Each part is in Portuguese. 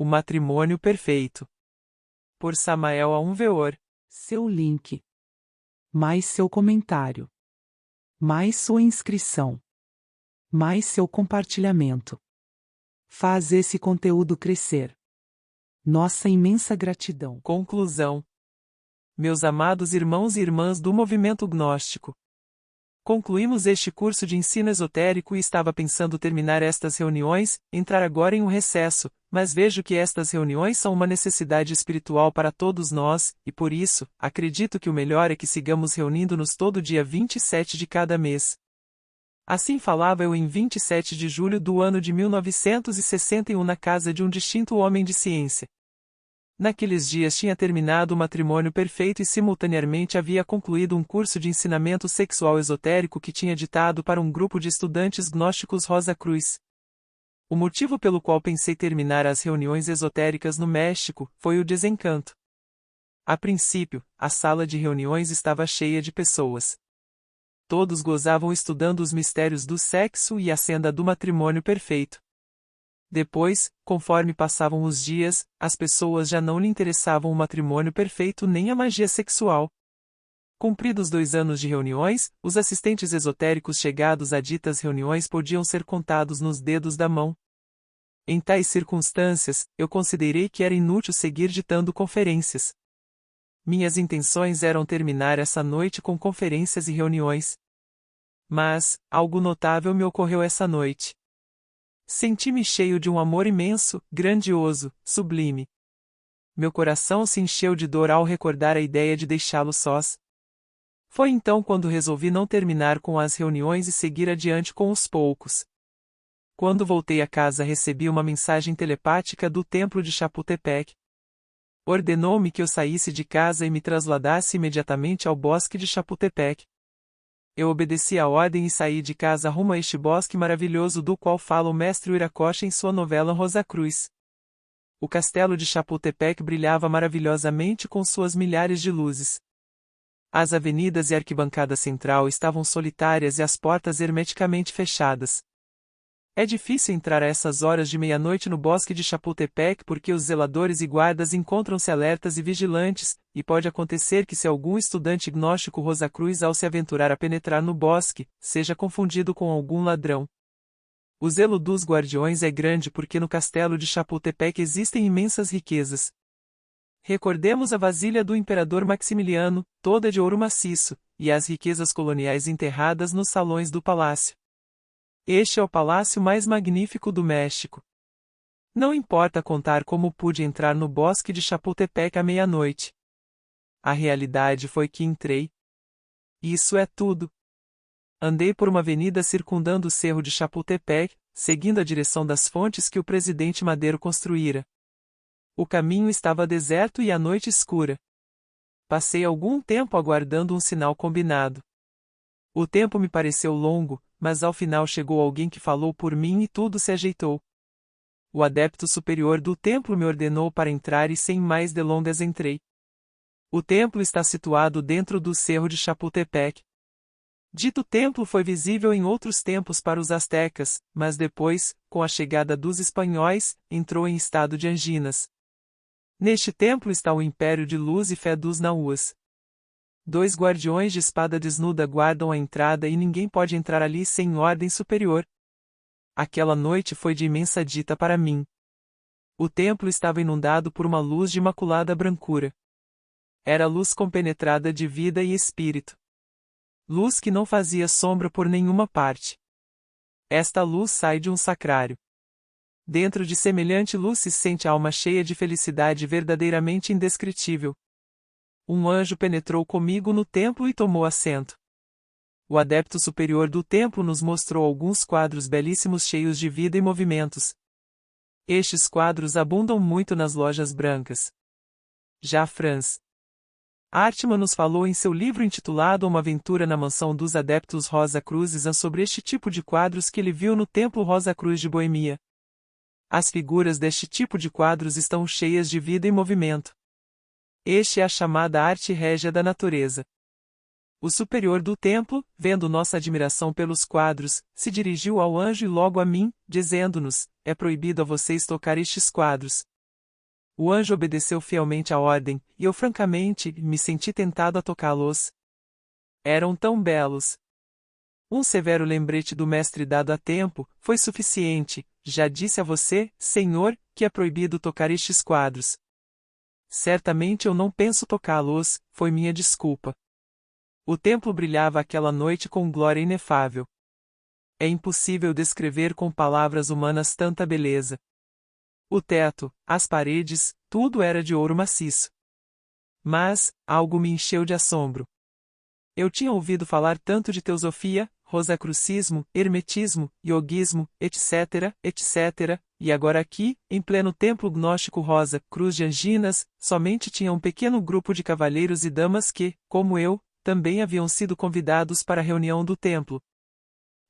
O Matrimônio Perfeito. Por Samael Aunveor. Seu link. Mais seu comentário. Mais sua inscrição. Mais seu compartilhamento. Faz esse conteúdo crescer. Nossa imensa gratidão. Conclusão. Meus amados irmãos e irmãs do movimento gnóstico, concluímos este curso de ensino esotérico e estava pensando terminar estas reuniões, entrar agora em um recesso, mas vejo que estas reuniões são uma necessidade espiritual para todos nós, e por isso, acredito que o melhor é que sigamos reunindo-nos todo dia 27 de cada mês. Assim falava eu em 27 de julho do ano de 1961 na casa de um distinto homem de ciência. Naqueles dias tinha terminado o Matrimônio Perfeito e simultaneamente havia concluído um curso de ensinamento sexual esotérico que tinha ditado para um grupo de estudantes gnósticos Rosa Cruz. O motivo pelo qual pensei terminar as reuniões esotéricas no México foi o desencanto. A princípio, a sala de reuniões estava cheia de pessoas. Todos gozavam estudando os mistérios do sexo e a senda do matrimônio perfeito. Depois, conforme passavam os dias, as pessoas já não lhe interessavam o matrimônio perfeito nem a magia sexual. Cumpridos 2 anos de reuniões, os assistentes esotéricos chegados a ditas reuniões podiam ser contados nos dedos da mão. Em tais circunstâncias, eu considerei que era inútil seguir ditando conferências. Minhas intenções eram terminar essa noite com conferências e reuniões. Mas, algo notável me ocorreu essa noite. Senti-me cheio de um amor imenso, grandioso, sublime. Meu coração se encheu de dor ao recordar a ideia de deixá-lo sós. Foi então quando resolvi não terminar com as reuniões e seguir adiante com os poucos. Quando voltei a casa recebi uma mensagem telepática do templo de Chapultepec. Ordenou-me que eu saísse de casa e me trasladasse imediatamente ao bosque de Chapultepec. Eu obedeci a ordem e saí de casa rumo a este bosque maravilhoso do qual fala o mestre Wiracocha em sua novela Rosa Cruz. O castelo de Chapultepec brilhava maravilhosamente com suas milhares de luzes. As avenidas e a arquibancada central estavam solitárias e as portas hermeticamente fechadas. É difícil entrar a essas horas de meia-noite no bosque de Chapultepec porque os zeladores e guardas encontram-se alertas e vigilantes, e pode acontecer que se algum estudante gnóstico Rosa Cruz ao se aventurar a penetrar no bosque, seja confundido com algum ladrão. O zelo dos guardiões é grande porque no castelo de Chapultepec existem imensas riquezas. Recordemos a vasilha do imperador Maximiliano, toda de ouro maciço, e as riquezas coloniais enterradas nos salões do palácio. Este é o palácio mais magnífico do México. Não importa contar como pude entrar no bosque de Chapultepec à meia-noite. A realidade foi que entrei. Isso é tudo. Andei por uma avenida circundando o cerro de Chapultepec, seguindo a direção das fontes que o presidente Madero construíra. O caminho estava deserto e a noite escura. Passei algum tempo aguardando um sinal combinado. O tempo me pareceu longo, mas ao final chegou alguém que falou por mim e tudo se ajeitou. O adepto superior do templo me ordenou para entrar e sem mais delongas entrei. O templo está situado dentro do cerro de Chapultepec. Dito templo foi visível em outros tempos para os astecas, mas depois, com a chegada dos espanhóis, entrou em estado de anginas. Neste templo está o império de luz e fé dos Nahuas. 2 guardiões de espada desnuda guardam a entrada e ninguém pode entrar ali sem ordem superior. Aquela noite foi de imensa dita para mim. O templo estava inundado por uma luz de imaculada brancura. Era luz compenetrada de vida e espírito. Luz que não fazia sombra por nenhuma parte. Esta luz sai de um sacrário. Dentro de semelhante luz se sente a alma cheia de felicidade verdadeiramente indescritível. Um anjo penetrou comigo no templo e tomou assento. O adepto superior do templo nos mostrou alguns quadros belíssimos cheios de vida e movimentos. Estes quadros abundam muito nas lojas brancas. Já Franz Hartmann nos falou em seu livro intitulado Uma Aventura na Mansão dos Adeptos Rosa Cruzes sobre este tipo de quadros que ele viu no Templo Rosa Cruz de Boemia. As figuras deste tipo de quadros estão cheias de vida e movimento. Este é a chamada arte régia da natureza. O superior do templo, vendo nossa admiração pelos quadros, se dirigiu ao anjo e logo a mim, dizendo-nos: é proibido a vocês tocar estes quadros. O anjo obedeceu fielmente à ordem, e eu francamente me senti tentado a tocá-los. Eram tão belos. Um severo lembrete do mestre dado a tempo foi suficiente. Já disse a você, senhor, que é proibido tocar estes quadros. Certamente eu não penso tocá-los, foi minha desculpa. O templo brilhava aquela noite com glória inefável. É impossível descrever com palavras humanas tanta beleza. O teto, as paredes, tudo era de ouro maciço. Mas, algo me encheu de assombro. Eu tinha ouvido falar tanto de teosofia, rosacrucismo, hermetismo, yoguismo, etc., etc., e agora aqui, em pleno templo gnóstico Rosa Cruz de Anginas, somente tinha um pequeno grupo de cavalheiros e damas que, como eu, também haviam sido convidados para a reunião do templo.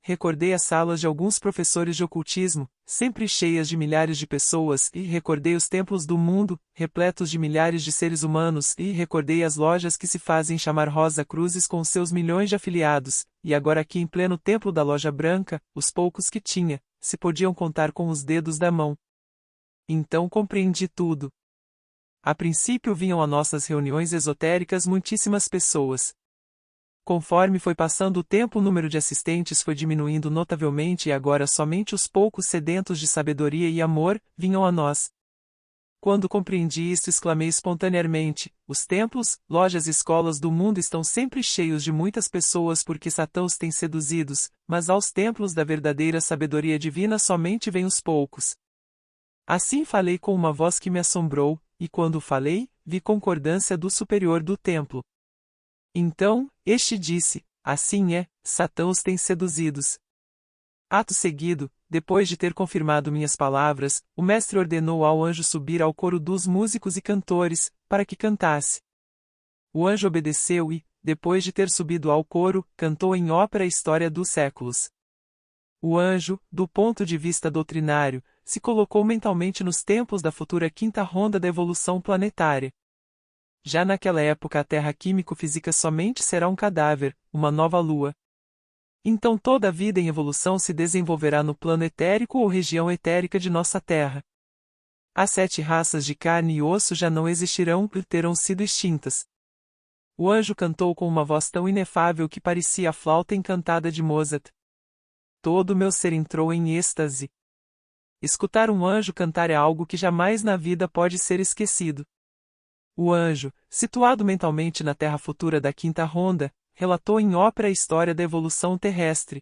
Recordei as salas de alguns professores de ocultismo, sempre cheias de milhares de pessoas, e recordei os templos do mundo, repletos de milhares de seres humanos, e recordei as lojas que se fazem chamar Rosa Cruzes com seus milhões de afiliados, e agora aqui em pleno templo da Loja Branca, os poucos que tinha, se podiam contar com os dedos da mão. Então compreendi tudo. A princípio vinham a nossas reuniões esotéricas muitíssimas pessoas. Conforme foi passando o tempo, o número de assistentes foi diminuindo notavelmente e agora somente os poucos sedentos de sabedoria e amor vinham a nós. Quando compreendi isto, exclamei espontaneamente: os templos, lojas e escolas do mundo estão sempre cheios de muitas pessoas porque Satã os tem seduzidos, mas aos templos da verdadeira sabedoria divina somente vêm os poucos. Assim falei com uma voz que me assombrou, e quando falei, vi concordância do superior do templo. Então, este disse: assim é, Satã os tem seduzidos. Ato seguido, depois de ter confirmado minhas palavras, o mestre ordenou ao anjo subir ao coro dos músicos e cantores, para que cantasse. O anjo obedeceu e, depois de ter subido ao coro, cantou em ópera a história dos séculos. O anjo, do ponto de vista doutrinário, se colocou mentalmente nos tempos da futura quinta ronda da evolução planetária. Já naquela época a Terra químico-física somente será um cadáver, uma nova lua. Então toda a vida em evolução se desenvolverá no plano etérico ou região etérica de nossa Terra. As 7 raças de carne e osso já não existirão e terão sido extintas. O anjo cantou com uma voz tão inefável que parecia a flauta encantada de Mozart. Todo o meu ser entrou em êxtase. Escutar um anjo cantar é algo que jamais na vida pode ser esquecido. O anjo, situado mentalmente na Terra futura da quinta ronda, relatou em ópera a história da evolução terrestre.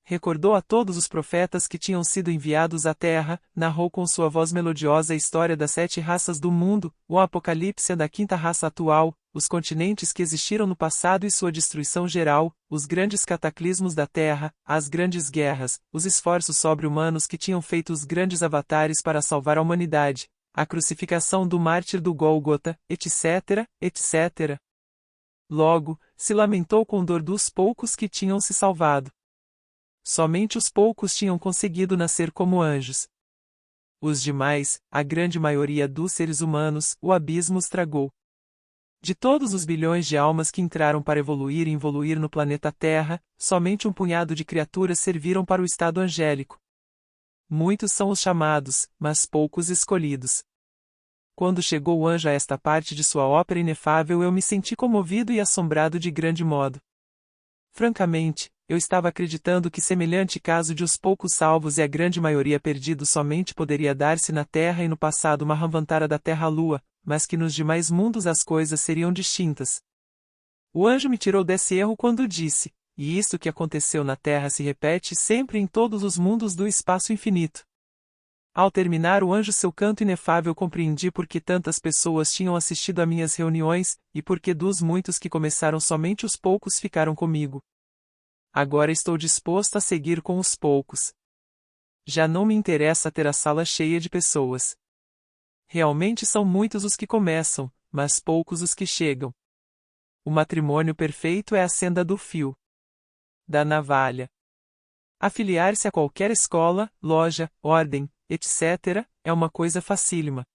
Recordou a todos os profetas que tinham sido enviados à Terra, narrou com sua voz melodiosa a história das 7 raças do mundo, o apocalipse da quinta raça atual, os continentes que existiram no passado e sua destruição geral, os grandes cataclismos da Terra, as grandes guerras, os esforços sobre-humanos que tinham feito os grandes avatares para salvar a humanidade, a crucificação do mártir do Gólgota, etc., etc. Logo, se lamentou com dor dos poucos que tinham se salvado. Somente os poucos tinham conseguido nascer como anjos. Os demais, a grande maioria dos seres humanos, o abismo os tragou. De todos os bilhões de almas que entraram para evoluir e involuir no planeta Terra, somente um punhado de criaturas serviram para o estado angélico. Muitos são os chamados, mas poucos escolhidos. Quando chegou o anjo a esta parte de sua ópera inefável, eu me senti comovido e assombrado de grande modo. Francamente, eu estava acreditando que semelhante caso de os poucos salvos e a grande maioria perdidos somente poderia dar-se na Terra e no passado Mahavantara da Terra-Lua, mas que nos demais mundos as coisas seriam distintas. O anjo me tirou desse erro quando disse: e isto que aconteceu na Terra se repete sempre em todos os mundos do espaço infinito. Ao terminar o anjo seu canto inefável, compreendi por que tantas pessoas tinham assistido a minhas reuniões, e por que dos muitos que começaram somente os poucos ficaram comigo. Agora estou disposto a seguir com os poucos. Já não me interessa ter a sala cheia de pessoas. Realmente são muitos os que começam, mas poucos os que chegam. O matrimônio perfeito é a senda do fio. Da navalha. Afiliar-se a qualquer escola, loja, ordem, etc., é uma coisa facílima.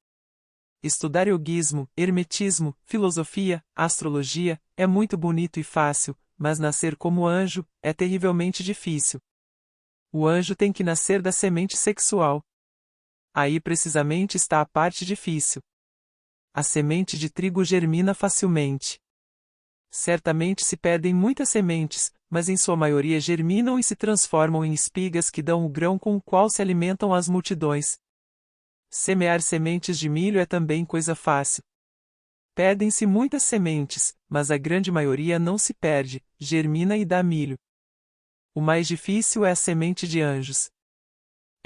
Estudar yoguismo, hermetismo, filosofia, astrologia, é muito bonito e fácil, mas nascer como anjo, é terrivelmente difícil. O anjo tem que nascer da semente sexual. Aí precisamente está a parte difícil. A semente de trigo germina facilmente. Certamente se perdem muitas sementes, mas em sua maioria germinam e se transformam em espigas que dão o grão com o qual se alimentam as multidões. Semear sementes de milho é também coisa fácil. Perdem-se muitas sementes, mas a grande maioria não se perde, germina e dá milho. O mais difícil é a semente de anjos.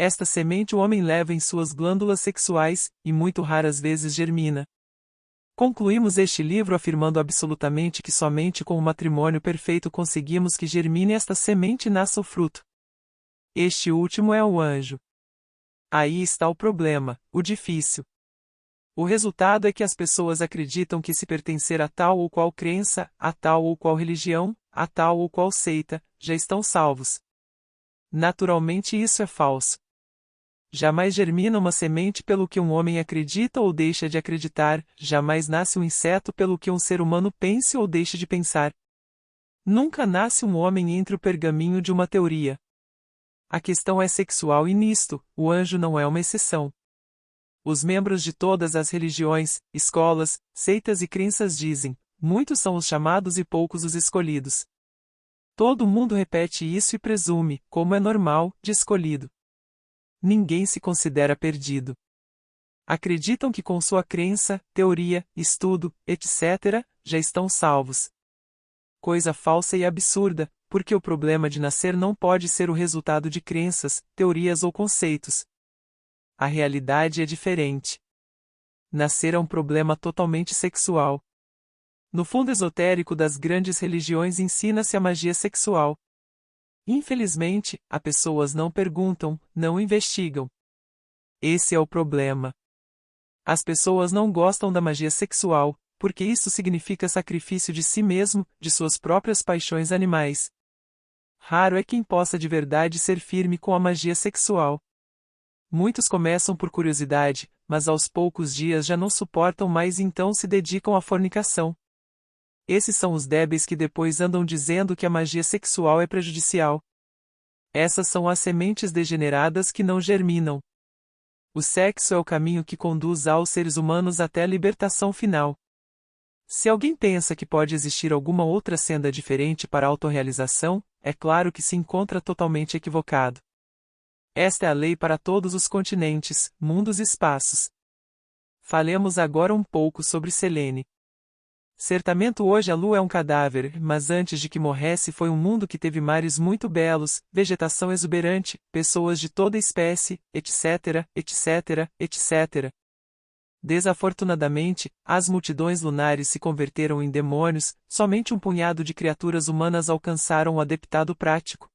Esta semente o homem leva em suas glândulas sexuais, e muito raras vezes germina. Concluímos este livro afirmando absolutamente que somente com o matrimônio perfeito conseguimos que germine esta semente e nasça o fruto. Este último é o anjo. Aí está o problema, o difícil. O resultado é que as pessoas acreditam que se pertencer a tal ou qual crença, a tal ou qual religião, a tal ou qual seita, já estão salvos. Naturalmente isso é falso. Jamais germina uma semente pelo que um homem acredita ou deixa de acreditar, jamais nasce um inseto pelo que um ser humano pense ou deixe de pensar. Nunca nasce um homem entre o pergaminho de uma teoria. A questão é sexual e nisto, o anjo não é uma exceção. Os membros de todas as religiões, escolas, seitas e crenças dizem: muitos são os chamados e poucos os escolhidos. Todo mundo repete isso e presume, como é normal, de escolhido. Ninguém se considera perdido. Acreditam que com sua crença, teoria, estudo, etc., já estão salvos. Coisa falsa e absurda, porque o problema de nascer não pode ser o resultado de crenças, teorias ou conceitos. A realidade é diferente. Nascer é um problema totalmente sexual. No fundo esotérico das grandes religiões ensina-se a magia sexual. Infelizmente, as pessoas não perguntam, não investigam. Esse é o problema. As pessoas não gostam da magia sexual, porque isso significa sacrifício de si mesmo, de suas próprias paixões animais. Raro é quem possa de verdade ser firme com a magia sexual. Muitos começam por curiosidade, mas aos poucos dias já não suportam mais e então se dedicam à fornicação. Esses são os débeis que depois andam dizendo que a magia sexual é prejudicial. Essas são as sementes degeneradas que não germinam. O sexo é o caminho que conduz aos seres humanos até a libertação final. Se alguém pensa que pode existir alguma outra senda diferente para a autorrealização, é claro que se encontra totalmente equivocado. Esta é a lei para todos os continentes, mundos e espaços. Falemos agora um pouco sobre Selene. Certamente hoje a Lua é um cadáver, mas antes de que morresse foi um mundo que teve mares muito belos, vegetação exuberante, pessoas de toda espécie, etc., etc., etc. Desafortunadamente, as multidões lunares se converteram em demônios, somente um punhado de criaturas humanas alcançaram o adeptado prático.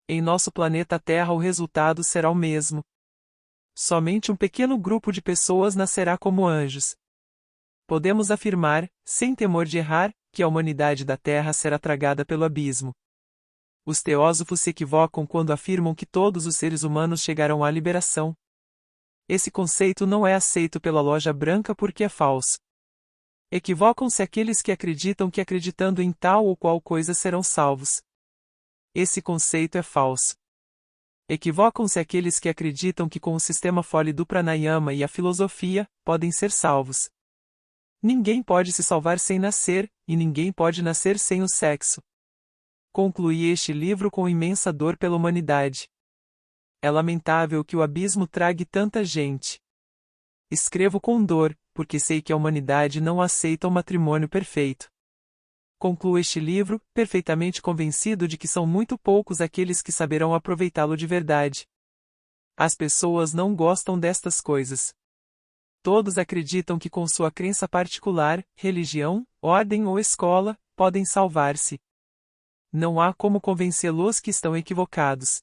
Em nosso planeta Terra o resultado será o mesmo. Somente um pequeno grupo de pessoas nascerá como anjos. Podemos afirmar, sem temor de errar, que a humanidade da Terra será tragada pelo abismo. Os teósofos se equivocam quando afirmam que todos os seres humanos chegarão à liberação. Esse conceito não é aceito pela loja branca porque é falso. Equivocam-se aqueles que acreditam que acreditando em tal ou qual coisa serão salvos. Esse conceito é falso. Equivocam-se aqueles que acreditam que com o sistema fole do pranayama e a filosofia, podem ser salvos. Ninguém pode se salvar sem nascer, e ninguém pode nascer sem o sexo. Concluí este livro com imensa dor pela humanidade. É lamentável que o abismo trague tanta gente. Escrevo com dor, porque sei que a humanidade não aceita o matrimônio perfeito. Concluo este livro, perfeitamente convencido de que são muito poucos aqueles que saberão aproveitá-lo de verdade. As pessoas não gostam destas coisas. Todos acreditam que com sua crença particular, religião, ordem ou escola, podem salvar-se. Não há como convencê-los que estão equivocados.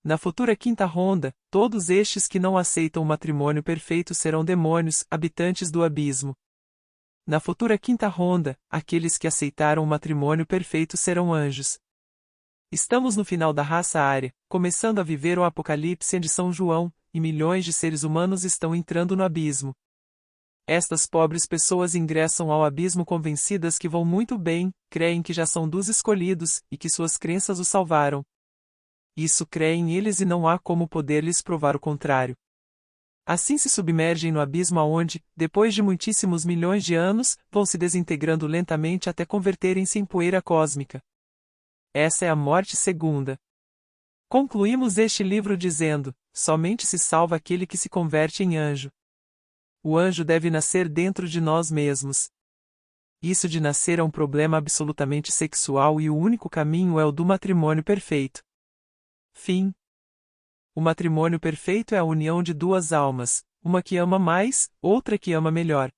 Na futura quinta ronda, todos estes que não aceitam o matrimônio perfeito serão demônios, habitantes do abismo. Na futura quinta ronda, aqueles que aceitaram o matrimônio perfeito serão anjos. Estamos no final da raça ária, começando a viver o Apocalipse de São João, e milhões de seres humanos estão entrando no abismo. Estas pobres pessoas ingressam ao abismo convencidas que vão muito bem, creem que já são dos escolhidos, e que suas crenças os salvaram. Isso creem eles e não há como poder lhes provar o contrário. Assim se submergem no abismo aonde, depois de muitíssimos milhões de anos, vão se desintegrando lentamente até converterem-se em poeira cósmica. Essa é a morte segunda. Concluímos este livro dizendo: somente se salva aquele que se converte em anjo. O anjo deve nascer dentro de nós mesmos. Isso de nascer é um problema absolutamente sexual e o único caminho é o do matrimônio perfeito. Fim. O matrimônio perfeito é a união de duas almas, uma que ama mais, outra que ama melhor.